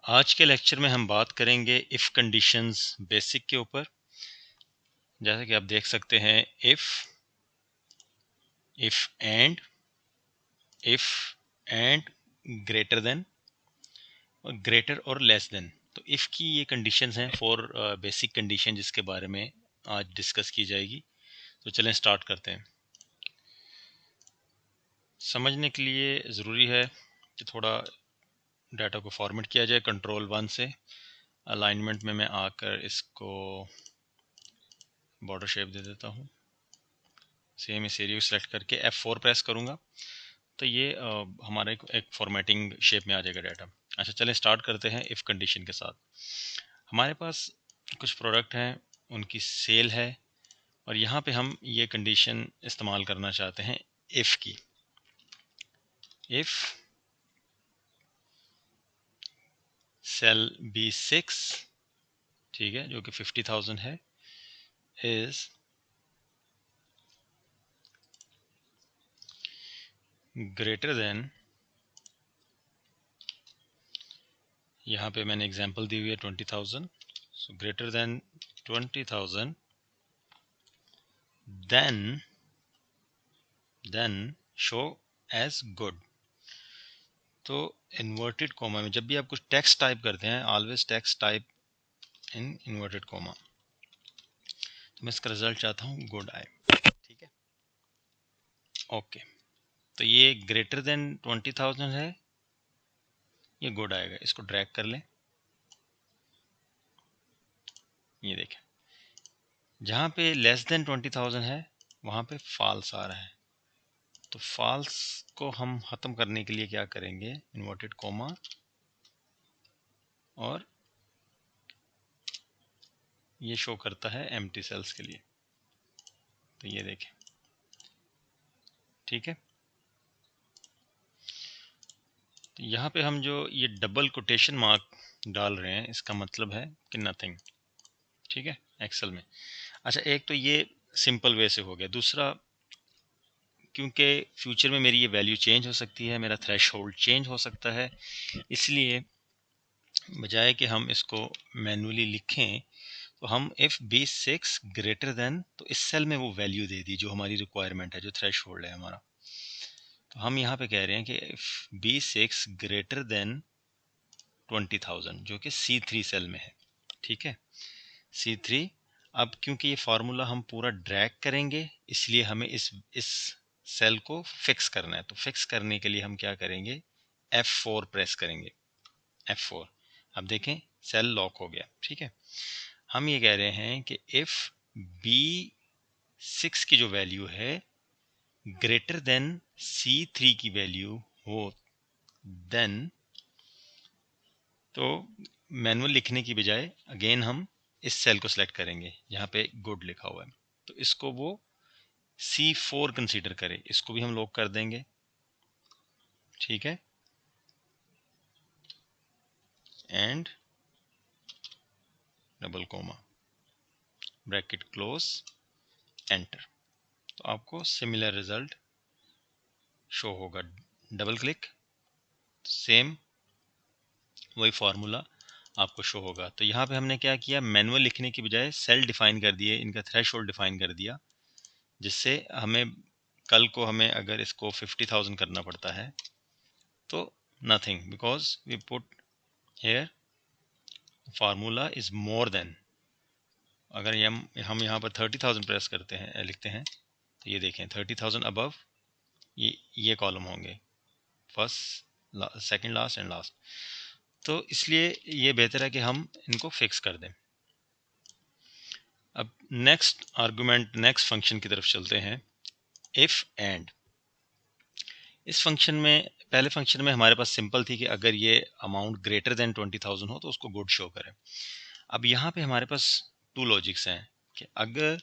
आज के लेक्चर में हम बात करेंगे इफ़ कंडीशंस बेसिक के ऊपर। जैसा कि आप देख सकते हैं, इफ़ एंड ग्रेटर देन और ग्रेटर और लेस देन। तो इफ़ की ये कंडीशंस हैं, 4 बेसिक कंडीशन जिसके बारे में आज डिस्कस की जाएगी। तो चलें स्टार्ट करते हैं। समझने के लिए ज़रूरी है कि थोड़ा डाटा को फॉर्मेट किया जाए। कंट्रोल 1 से अलाइनमेंट में मैं आकर इसको बॉर्डर शेप दे देता हूँ। सेम इस एरिया को सेलेक्ट करके F4 प्रेस करूँगा तो ये हमारा एक फॉर्मेटिंग शेप में आ जाएगा डाटा। अच्छा, चलें स्टार्ट करते हैं इफ़ कंडीशन के साथ। हमारे पास कुछ प्रोडक्ट हैं, उनकी सेल है और यहाँ पे हम ये कंडीशन इस्तेमाल करना चाहते हैं इफ़ की। इफ़ सेल B6, ठीक है, जो कि 50,000 है, इज़ ग्रेटर देन, यहाँ पे मैंने एग्जांपल दी हुई है 20,000, so greater than 20,000, then show as good. तो इन्वर्टेड कोमा में जब भी आप कुछ टेक्स्ट टाइप करते हैं, always text type in inverted comma. तो मैं इसका रिजल्ट चाहता हूँ गुड आए, ठीक है, ओके। तो ये ग्रेटर देन 20,000 है, ये गुड आएगा। इसको ड्रैग कर लें, ये देखें, जहाँ पे लेस देन 20,000 है वहाँ पे फॉल्स आ रहा है। तो फॉल्स को हम ख़त्म करने के लिए क्या करेंगे, इन्वर्टेड कोमा और ये शो करता है एम्प्टी सेल्स के लिए। तो ये देखें, ठीक है। तो यहाँ पे हम जो ये डबल कोटेशन मार्क डाल रहे हैं, इसका मतलब है कि नथिंग, ठीक है, एक्सेल में। अच्छा, एक तो ये सिंपल वे से हो गया। दूसरा, क्योंकि फ्यूचर में मेरी ये वैल्यू चेंज हो सकती है, मेरा थ्रेशहोल्ड चेंज हो सकता है, इसलिए बजाय कि हम इसको मैनुअली लिखें तो हम इफ़ B6 ग्रेटर देन, तो इस सेल में वो वैल्यू दे दी जो हमारी रिक्वायरमेंट है, जो थ्रेशहोल्ड है हमारा। तो हम यहाँ पे कह रहे हैं कि इफ़ B6 ग्रेटर देन 20,000, जो कि C3 सेल में है, ठीक है, C3। अब क्योंकि ये फार्मूला हम पूरा ड्रैग करेंगे, इसलिए हमें इस सेल को फिक्स करना है। तो फिक्स करने के लिए हम क्या करेंगे, F4 प्रेस करेंगे, F4। अब देखें सेल लॉक हो गया, ठीक है। हम ये कह रहे हैं कि इफ़ B6 की जो वैल्यू है ग्रेटर देन C3 की वैल्यू हो, देन, तो मैनुअल लिखने की बजाय अगेन हम इस सेल को सिलेक्ट करेंगे जहाँ पे गुड लिखा हुआ है। तो इसको वो C4 कंसीडर करे, इसको भी हम लॉक कर देंगे, ठीक है, and double comma, bracket close, enter. तो आपको सिमिलर रिजल्ट शो होगा। डबल क्लिक, सेम वही फार्मूला आपको शो होगा। तो यहाँ पे हमने क्या किया, मैनुअल लिखने की बजाय सेल डिफाइन कर दिए, इनका थ्रेशहोल्ड डिफाइन कर दिया, जिससे हमें कल को हमें अगर इसको 50,000 करना पड़ता है तो nothing, because we put here formula is more than. अगर हम यहाँ पर 30,000 प्रेस करते हैं, लिखते हैं, तो ये देखें 30,000 अबव ये कॉलम होंगे, first, second last and last. तो इसलिए ये बेहतर है कि हम इनको फिक्स कर दें। अब नेक्स्ट आर्गुमेंट, नेक्स्ट फंक्शन की तरफ चलते हैं, इफ एंड। इस फंक्शन में, पहले फंक्शन में हमारे पास सिंपल थी कि अगर ये अमाउंट ग्रेटर देन 20,000 हो तो उसको गुड शो करें। अब यहाँ पे हमारे पास टू लॉजिक्स हैं कि अगर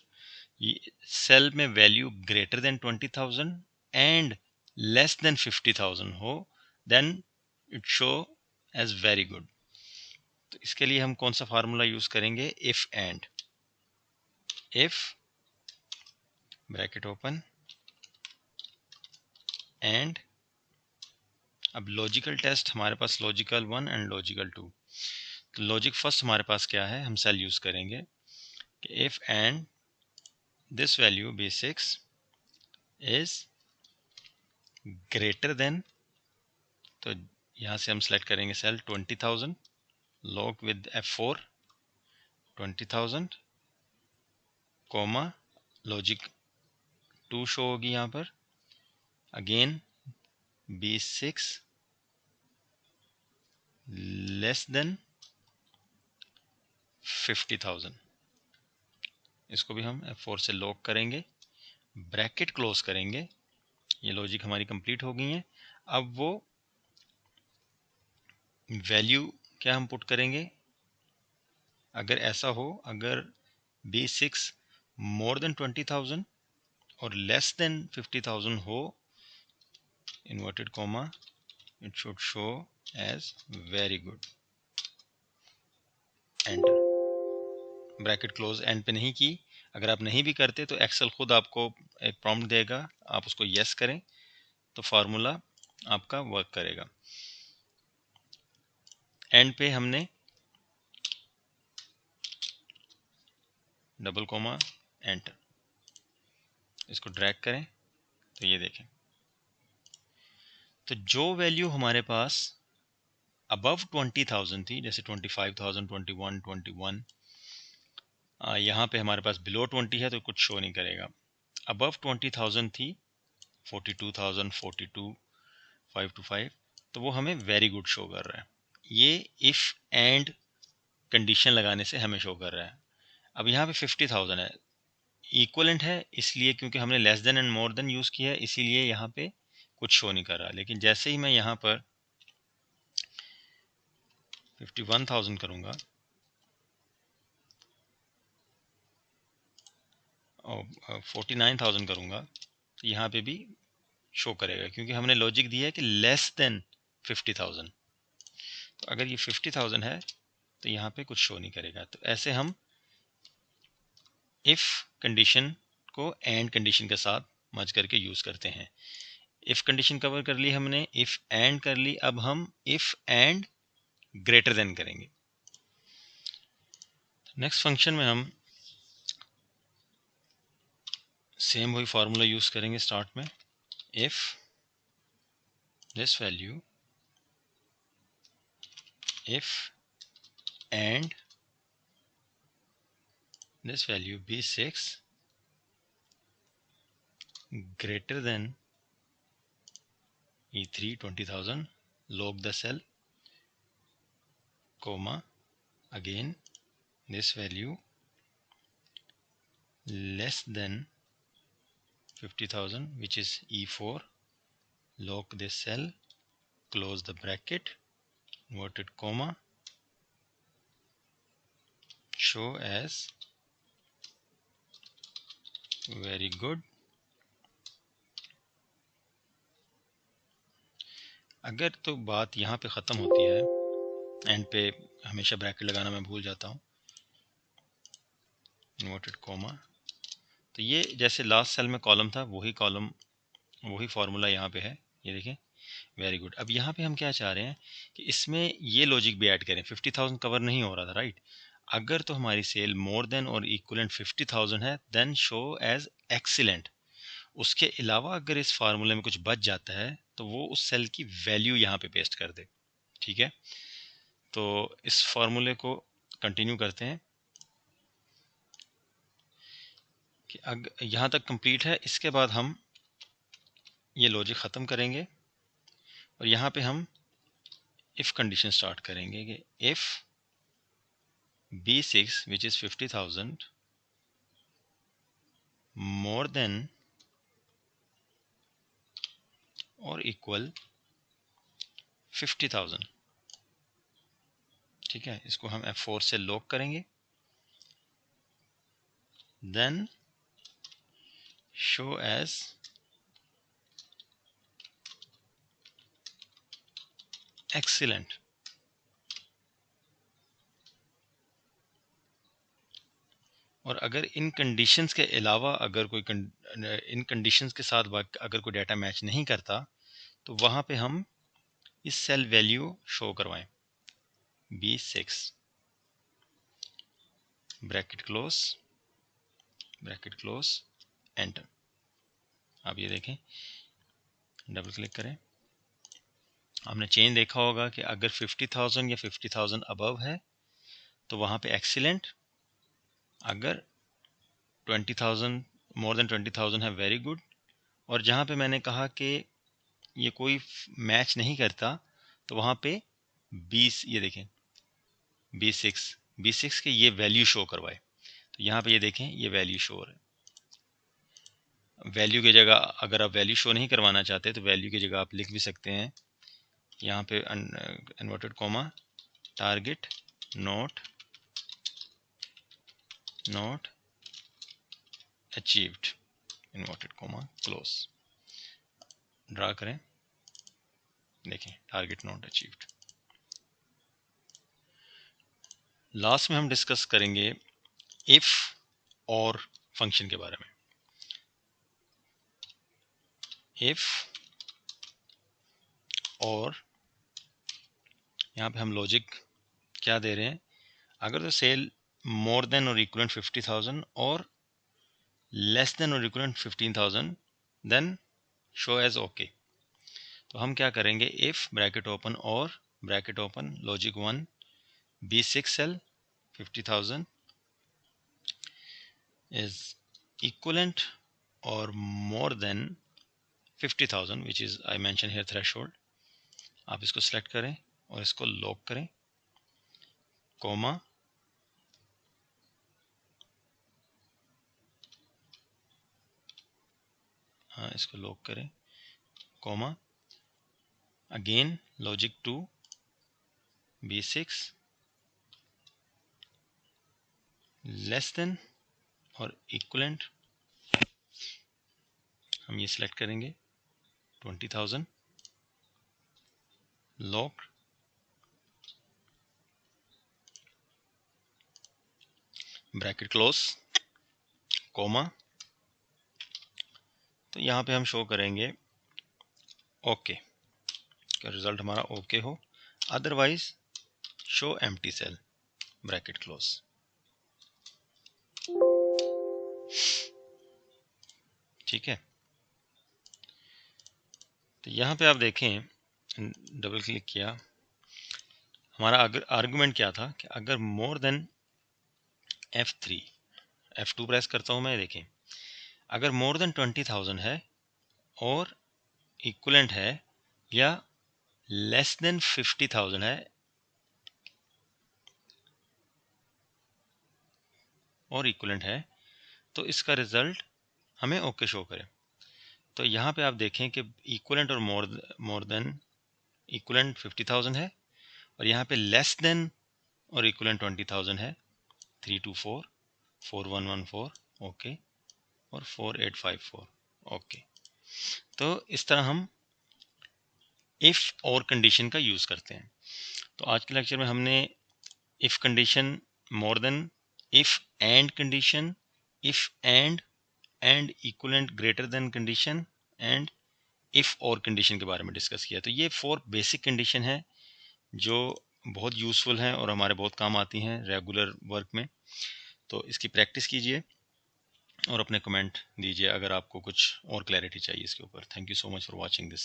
ये सेल में value greater than 20,000 and less than 50,000 हो, then it show as very good. तो इसके लिए हम कौन सा फार्मूला यूज करेंगे, if and. If bracket open and अब लॉजिकल टेस्ट हमारे पास लॉजिकल 1 एंड लॉजिकल 2। तो लॉजिक फर्स्ट हमारे पास क्या है, हम सेल यूज़ करेंगे कि if and this value B6 is greater than, तो यहाँ से हम सेलेक्ट करेंगे cell 20,000, lock with F4 20,000 comma logic 2 show होगी यहाँ पर, अगेन B6 लेस देन 50,000। इसको भी हम F4 से लॉक करेंगे, ब्रैकेट क्लोज करेंगे। ये लॉजिक हमारी कंप्लीट हो गई है। अब वो वैल्यू क्या हम पुट करेंगे, अगर ऐसा हो, अगर B6 मोर देन 20,000 और लेस देन 50,000 हो, inverted comma, it should show as very good, enter. Bracket close and पे नहीं की। अगर आप नहीं भी करते तो एक्सेल खुद आपको एक प्रॉम्प्ट देगा, आप उसको यस करें तो फार्मूला आपका वर्क करेगा। एंड पे हमने डबल कोमा एंटर, इसको ड्रैग करें तो ये देखें, तो जो वैल्यू हमारे पास अबव 20,000 थी, जैसे 25,000, 21, 21, यहाँ पे हमारे पास बिलो 20 है तो कुछ शो नहीं करेगा। अबव 20,000 थी 42,000, 42, 525, तो वो हमें वेरी गुड शो कर रहा है। ये इफ़ एंड कंडीशन लगाने से हमें शो कर रहा है। अब यहाँ पे 50,000 है, इक्वलेंट है, इसलिए क्योंकि हमने less than and more than use किया है, इसीलिए यहाँ पे कुछ शो नहीं कर रहा। लेकिन जैसे ही मैं यहाँ पर 51,000 करूँगा और 49,000 करूँगा तो यहाँ पे भी शो करेगा, क्योंकि हमने लॉजिक दिया है कि लेस देन 50,000। तो अगर ये 50,000 है तो यहाँ पे कुछ शो नहीं करेगा। तो ऐसे हम इफ़ कंडीशन को एंड कंडीशन के साथ मर्ज करके यूज़ करते हैं। इफ़ कंडीशन कवर कर ली हमने, इफ़ एंड कर ली, अब हम इफ़ एंड ग्रेटर देन करेंगे। नेक्स्ट फंक्शन में हम सेम वही फार्मूला यूज़ करेंगे स्टार्ट में, if this value, if and this value B6 greater than E3 20,000, log the cell, comma, again this value less than 50,000, which is E4, log this cell, close the bracket, inverted comma, show as very good। अगर तो बात यहाँ पे ख़त्म होती है, and पे हमेशा ब्रैकेट लगाना मैं भूल जाता हूँ, इन्वर्टेड कॉमा, तो ये जैसे लास्ट सेल में कॉलम था, वही कॉलम वही फार्मूला यहाँ पे है, ये देखें, वेरी गुड। अब यहाँ पे हम क्या चाह रहे हैं कि इसमें ये लॉजिक भी ऐड करें। 50,000 कवर नहीं हो रहा था, राइट। अगर तो हमारी सेल मोर देन और इक्वलेंट 50,000 है, देन शो एज एक्सीलेंट। उसके अलावा अगर इस फार्मूले में कुछ बच जाता है तो वो उस सेल की वैल्यू यहाँ पे पेस्ट कर दे, ठीक है। तो इस फार्मूले को कंटिन्यू करते हैं कि अगर यहाँ तक कंप्लीट है, इसके बाद हम ये लॉजिक ख़त्म करेंगे और यहाँ पे हम इफ़ कंडीशन स्टार्ट करेंगे कि if B6 which is 50,000 more than or equal 50,000, ठीक है। इसको हम F4 से लॉक करेंगे, देन शो एज एक्सीलेंट। और अगर इन कंडीशंस के अलावा अगर कोई इन कंडीशंस के साथ अगर कोई डाटा मैच नहीं करता तो वहाँ पे हम इस सेल वैल्यू शो करवाएं, B6 ब्रैकेट क्लोज एंटर। आप ये देखें, डबल क्लिक करें, आपने चेंज देखा होगा कि अगर 50,000 या 50,000 अबव है तो वहाँ पे एक्सीलेंट, अगर 20,000 मोर देन 20,000 है वेरी गुड, और जहाँ पे मैंने कहा कि ये कोई मैच नहीं करता तो वहाँ पे 20, ये देखें B6 के ये वैल्यू शो करवाए। तो यहाँ पे ये देखें ये वैल्यू शो हो रहा है। वैल्यू की जगह अगर आप वैल्यू शो नहीं करवाना चाहते तो वैल्यू की जगह आप लिख भी सकते हैं यहाँ पे inverted comma target not achieved inverted comma close, draw करें, देखें टारगेट नॉट अचीव्ड। लास्ट में हम डिस्कस करेंगे इफ और फंक्शन के बारे में। इफ और यहाँ पे हम लॉजिक क्या दे रहे हैं, अगर तो सेल मोर देन और इक्वलेंट 50,000 और लेस देन और equivalent 15,000 then show as okay. तो हम क्या करेंगे, इफ ब्रैकेट ओपन और bracket open logic 1 B6 cell 50,000 is equivalent or more than 50,000 which is I mentioned here threshold। आप इसको सिलेक्ट करें और इसको लॉक करें, कॉमा इसको लॉक करें, comma again logic 2 B6 less than और इक्वलेंट, हम ये सिलेक्ट करेंगे 20,000, लॉक, ब्रैकेट क्लोज, कॉमा। तो यहाँ पे हम शो करेंगे ओके, क्या रिजल्ट हमारा ओके हो, otherwise show empty cell bracket close. ठीक है, तो यहाँ पे आप देखें, डबल क्लिक किया, हमारा आर्गुमेंट क्या था कि अगर more than F3 F2 press करता हूँ मैं, देखें अगर मोर देन 20,000 है और इक्वलेंट है या लेस देन 50,000 है और इक्वलेंट है तो इसका रिजल्ट हमें ओके शो करे। तो यहाँ पे आप देखें कि इक्वलेंट और मोर देन, इक्वलेंट 50,000 है और यहाँ पे लेस देन और इक्वलेंट 20,000 है, 324 4114 ओके और 4854 ओके। तो इस तरह हम इफ और कंडीशन का यूज़ करते हैं। तो आज के लेक्चर में हमने if condition, more than, if and condition, if and equivalent greater than condition and if और कंडीशन के बारे में डिस्कस किया। तो ये 4 बेसिक कंडीशन है जो बहुत यूज़फुल हैं और हमारे बहुत काम आती हैं रेगुलर वर्क में। तो इसकी प्रैक्टिस कीजिए और अपने कमेंट दीजिए अगर आपको कुछ और क्लैरिटी चाहिए इसके ऊपर। Thank you so much for watching this.